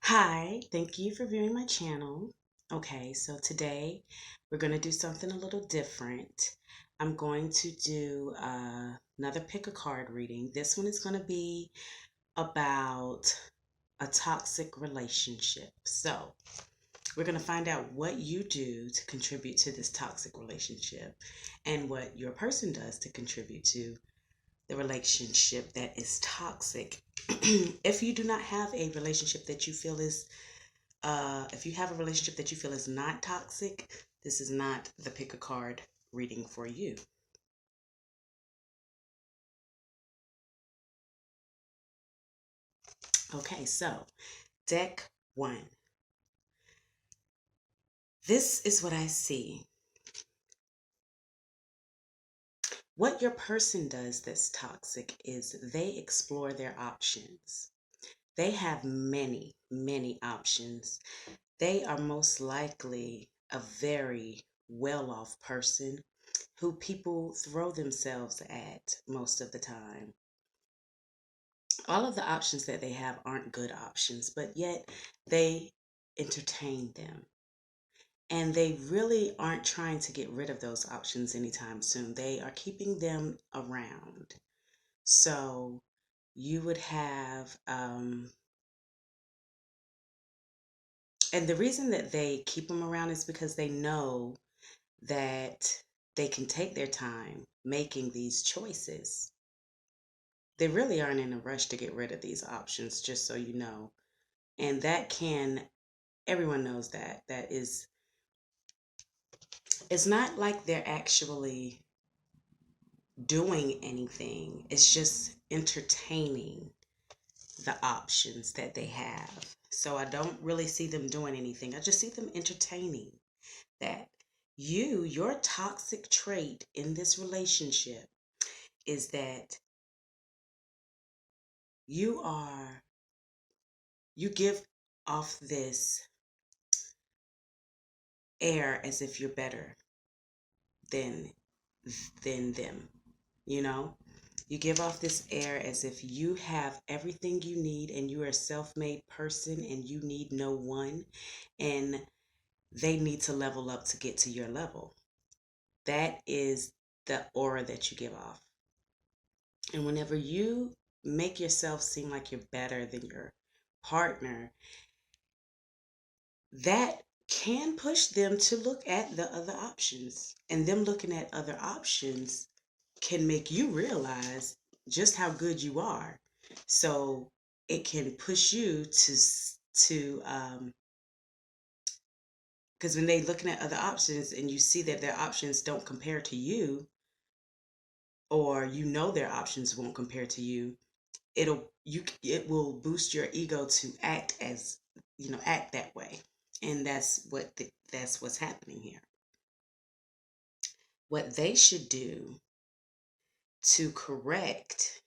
Hi, thank you for viewing my channel. Okay, so today we're going to do something a little different. I'm going to do another pick a card reading. This one is going to be about a toxic relationship. So we're going to find out what you do to contribute to this toxic relationship and what your person does to contribute to the relationship that is toxic. If you do not have a relationship that you feel is if you have a relationship that you feel is not toxic, this is not the pick a card reading for you. Okay, so deck one. This is what I see. What your person does that's toxic is they explore their options. They have many, many options. They are most likely a very well off person who people throw themselves at most of the time. All of the options that they have aren't good options, but yet they entertain them. And they really aren't trying to get rid of those options anytime soon. They are keeping them around. So you would have, and the reason that they keep them around is because they know that they can take their time making these choices. They really aren't in a rush to get rid of these options, just so you know. And that can, everyone knows that. That is, it's not like they're actually doing anything, it's just entertaining the options that they have. So I don't really see them doing anything, I just see them entertaining that. Your toxic trait in this relationship is that you are, you give off this air as if you're better than them, you know? You give off this air as if you have everything you need and you are a self-made person and you need no one, and they need to level up to get to your level. That is the aura that you give off. And whenever you make yourself seem like you're better than your partner, that can push them to look at the other options. And them looking at other options can make you realize just how good you are. So it can push you to because when they looking at other options and you see that their options don't compare to you, or you know their options won't compare to you, it will boost your ego to act as, act that way. And that's what's happening here. What they should do to correct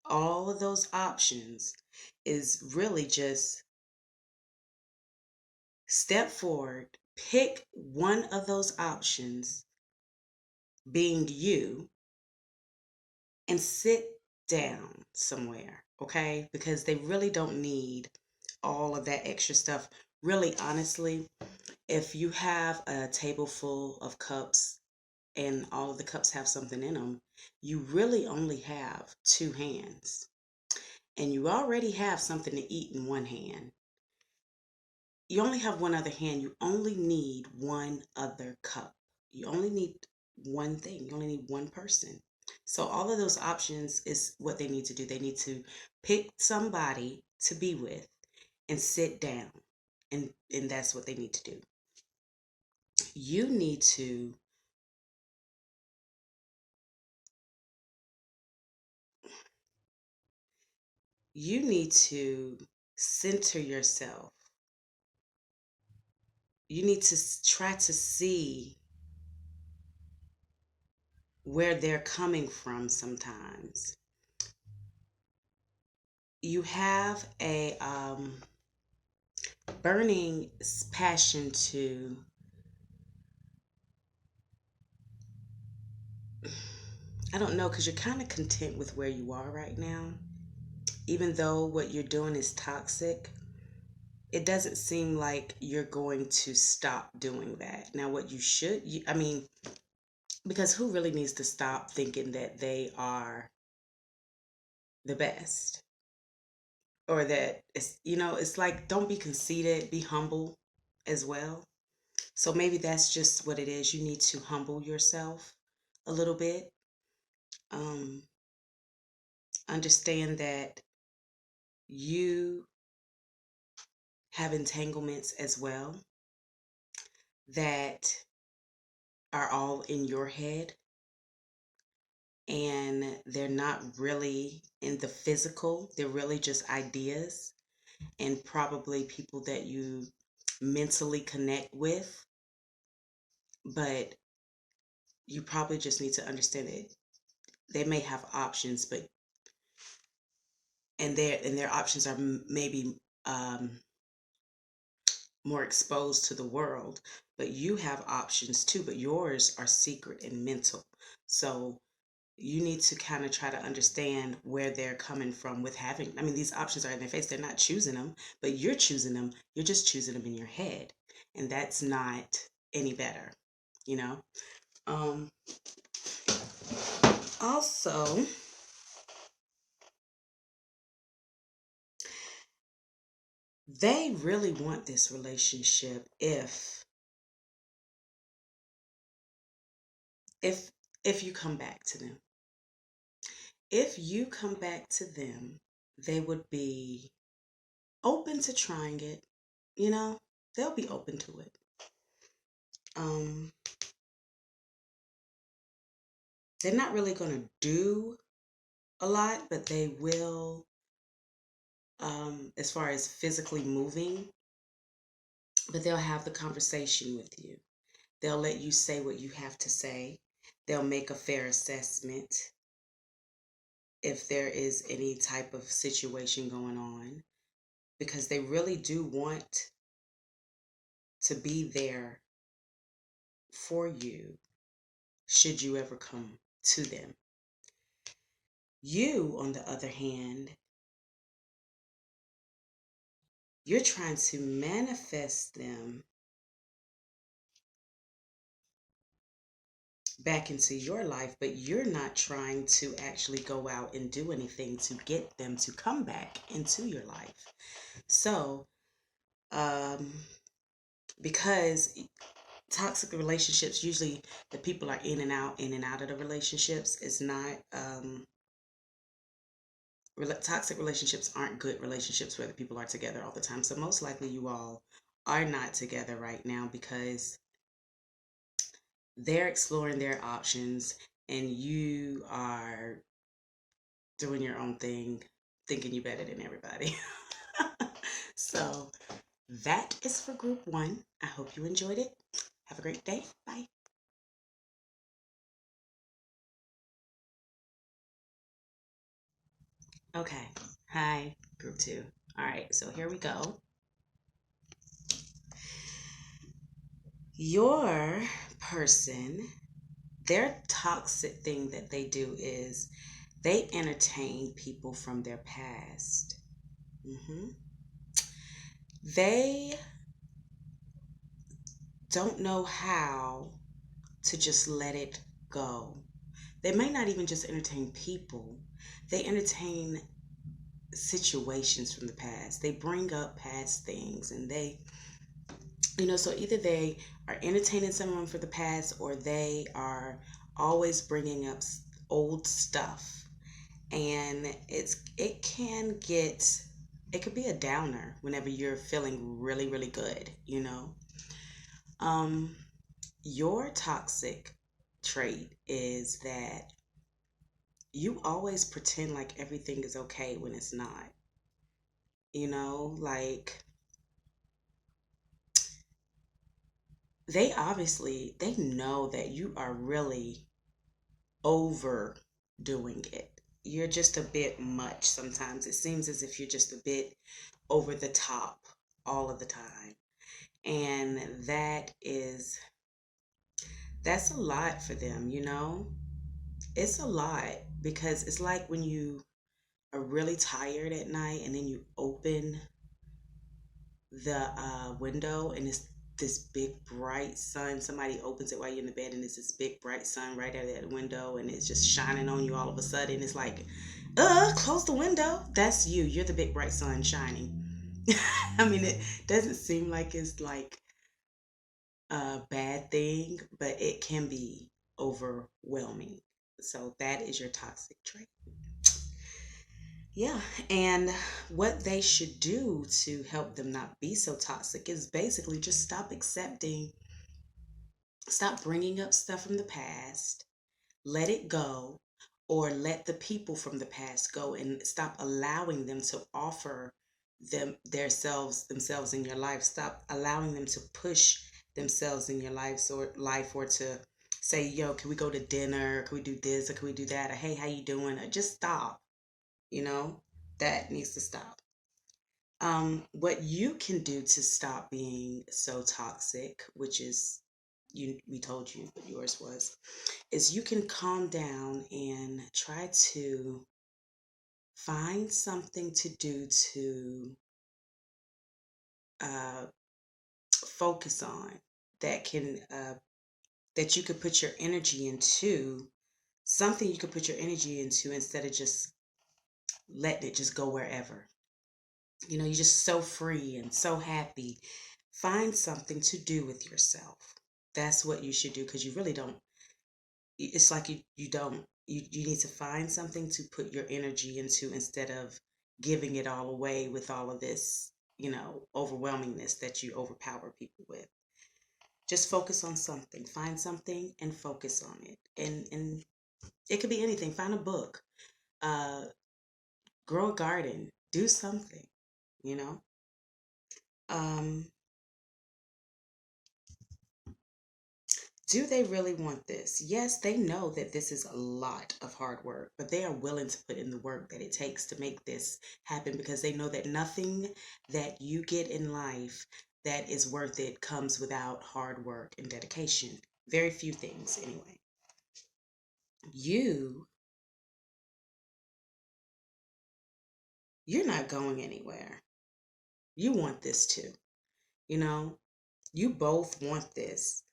all of those options is really just step forward, pick one of those options, being you, and sit down somewhere, okay? Because they really don't need all of that extra stuff. Really, honestly, if you have a table full of cups and all of the cups have something in them, you really only have two hands. And you already have something to eat in one hand. You only have one other hand. You only need one other cup. You only need one thing. You only need one person. So all of those options is what they need to do. They need to pick somebody to be with and sit down. And that's what they need to do. You need to center yourself. You need to try to see where they're coming from sometimes. You have a burning passion to I don't know, because you're kind of content with where you are right now. Even though what you're doing is toxic, it doesn't seem like you're going to stop doing that. Now, what you should, I mean, because who really needs to stop thinking that they are the best? Or that it's, it's like, don't be conceited, be humble as well. So maybe that's just what it is. You need to humble yourself a little bit. Um, Understand that you have entanglements as well that are all in your head, and they're not really in the physical. They're really just ideas and probably people that you mentally connect with. But you probably just need to understand that they may have options, but and their options are maybe um, more exposed to the world, but you have options too, but yours are secret and mental. So you need to kind of try to understand where they're coming from with having, I mean, these options are in their face. They're not choosing them, but you're choosing them. You're just choosing them in your head. And that's not any better, you know? Um, Also, they really want this relationship if if you come back to them. If you come back to them, they would be open to trying it, you know? They'll be open to it. Um, they're not really going to do a lot, but they will, as far as physically moving, but they'll have the conversation with you. They'll let you say what you have to say. They'll make a fair assessment if there is any type of situation going on, because they really do want to be there for you should you ever come to them. You, on the other hand, you're trying to manifest them back into your life, but you're not trying to actually go out and do anything to get them to come back into your life. So, um, because toxic relationships, usually the people are in and out of the relationships. It's not, toxic relationships aren't good relationships where the people are together all the time. So most likely you all are not together right now because they're exploring their options and you are doing your own thing, thinking you're better than everybody. So that is for group one. I hope you enjoyed it. Have a great day. Bye. Okay. Hi, group two. All right, so here we go. Your person, their toxic thing that they do is they entertain people from their past. hmm They don't know how to just let it go. They may not even just entertain people, they entertain situations from the past. They bring up past things and so either they are entertaining someone for the past or they are always bringing up old stuff. And it could be a downer whenever you're feeling really, really good. Um, your toxic trait is that you always pretend like everything is okay when it's not. Like they know that you are really overdoing it. You're just a bit much sometimes. It seems as if you're just a bit over the top all of the time. And that's a lot for them. It's a lot because it's like when you are really tired at night and then you open, the window and it's this big bright sun. Somebody opens it while you're in the bed and it's this big bright sun right out of that window and it's just shining on you all of a sudden. It's like, close the window. That's you. You're the big bright sun shining. I mean, it doesn't seem like it's like a bad thing, but it can be overwhelming. So that is your toxic trait. Yeah, and what they should do to help them not be so toxic is basically just stop accepting, stop bringing up stuff from the past, let it go, or let the people from the past go and stop allowing them to offer themselves in your life. Stop allowing them to push themselves in your life or to say, yo, can we go to dinner? Can we do this or can we do that? Or hey, how you doing? Or just stop. You know, that needs to stop. What you can do to stop being so toxic, which is we told you what yours was, is you can calm down and try to find something to do to uh, focus on that can that you could put your energy into, something you could put your energy into instead of just letting it just go wherever. You know, you're just so free and so happy. Find something to do with yourself. That's what you should do because you really don't. It's like you don't. You need to find something to put your energy into instead of giving it all away with all of this, overwhelmingness that you overpower people with. Just focus on something. Find something and focus on it. And it could be anything. Find a book. Uh, grow a garden. Do something. You know. Um, Do they really want this? Yes, they know that this is a lot of hard work, but they are willing to put in the work that it takes to make this happen because they know that nothing that you get in life that is worth it comes without hard work and dedication. Very few things, anyway. You, you're not going anywhere. You want this too. You know, you both want this.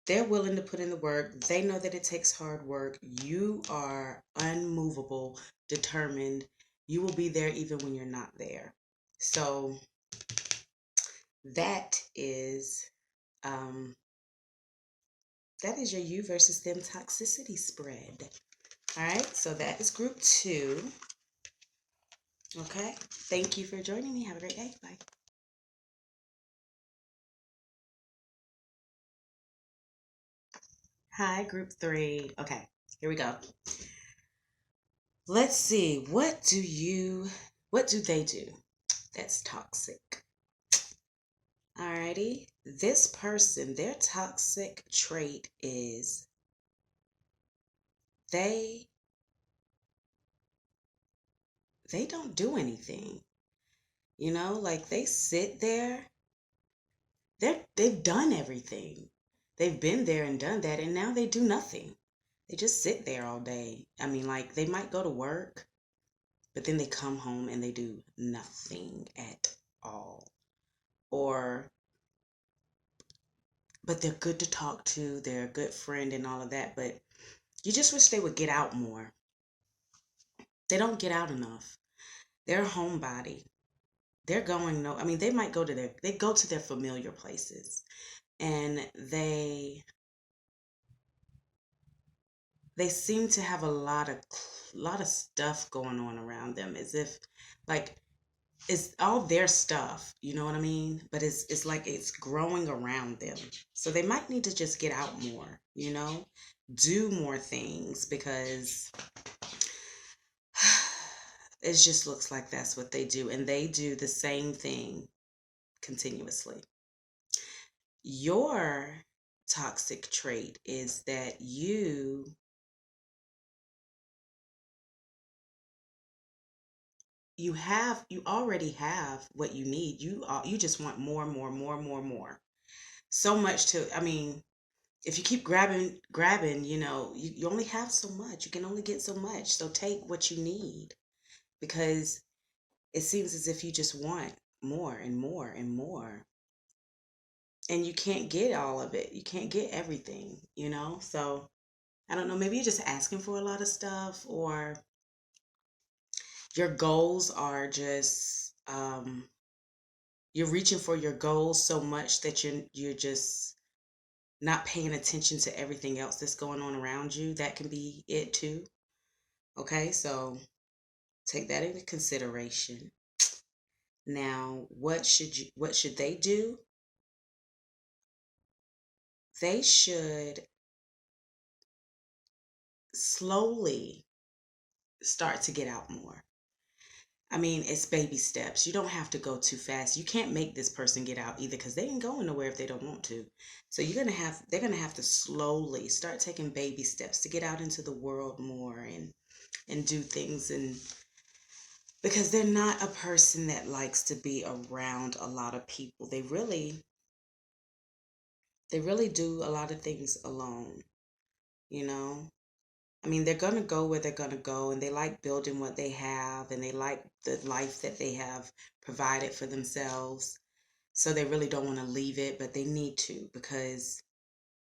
They're willing to put in the work. They know that it takes hard work. You are unmovable, determined. You will be there even when you're not there. So that is um, that is your you versus them toxicity spread. All right. So that is group 2. Okay. Thank you for joining me. Have a great day. Bye. Hi, group 3. Okay. Here we go. Let's see. What do they do that's toxic? Alrighty. This person, their toxic trait is they they don't do anything. Like they sit there. They've done everything. They've been there and done that and now they do nothing. They just sit there all day. I mean, like they might go to work, but then they come home and they do nothing at all. Or but they're good to talk to, they're a good friend and all of that, but you just wish they would get out more. They don't get out enough. They're a homebody. They're going no I mean they go to their familiar places and they seem to have a lot of stuff going on around them as if like it's all their stuff, you know what I mean? But it's like it's growing around them. So they might need to just get out more, do more things because it just looks like that's what they do. And they do the same thing continuously. Your toxic trait is that you already have what you need. You just want more, more, more, more, more. So much to I mean, if you keep grabbing, you only have so much. You can only get so much. So take what you need because it seems as if you just want more and more and more. And you can't get all of it. You can't get everything, you know? So I don't know, maybe you're just asking for a lot of stuff, or your goals are just you're reaching for your goals so much that you're just not paying attention to everything else that's going on around you. That can be it too. Okay, so take that into consideration. Now, what should they do? They should slowly start to get out more. I mean, it's baby steps. You don't have to go too fast. You can't make this person get out either, because they ain't going nowhere if they don't want to. So they're gonna have to slowly start taking baby steps to get out into the world more and do things, and because they're not a person that likes to be around a lot of people. They really do a lot of things alone, you know? I mean, they're going to go where they're going to go, and they like building what they have, and they like the life that they have provided for themselves. So they really don't want to leave it, but they need to, because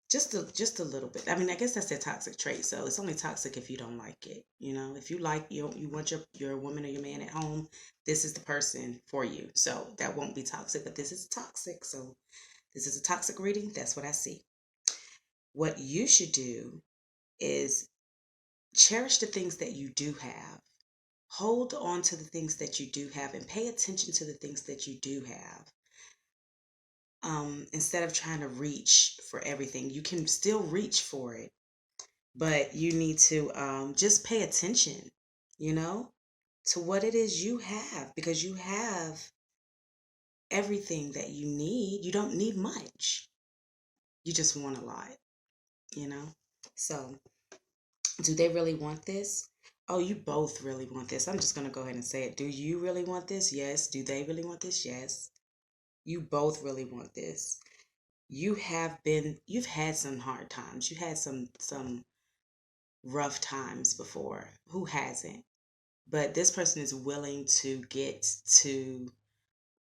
just a little bit. I mean, I guess that's their toxic trait. So it's only toxic if you don't like it. You know, if you like you want your woman or your man at home, this is the person for you. So that won't be toxic, but this is toxic. So this is a toxic reading. That's what I see. What you should do is cherish the things that you do have. Hold on to the things that you do have, and pay attention to the things that you do have. Instead of trying to reach for everything, you can still reach for it, but you need to just pay attention, you know, to what it is you have, because you have everything that you need. You don't need much. You just want a lot, you know? So, do they really want this? Oh, you both really want this. I'm just going to go ahead and say it. Do you really want this? Yes. Do they really want this? Yes. You both really want this. You've had some hard times. You had some rough times before. Who hasn't? But this person is willing to get to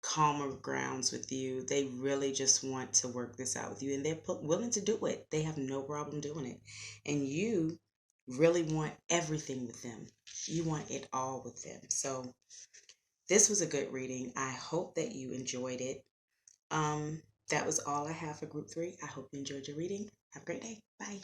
calmer grounds with you. They really just want to work this out with you, and they're willing to do it. They have no problem doing it. And you really want everything with them. You want it all with them. So this was a good reading. I hope that you enjoyed it. Um, that was all I have for group 3. I hope you enjoyed your reading. Have a great day. Bye.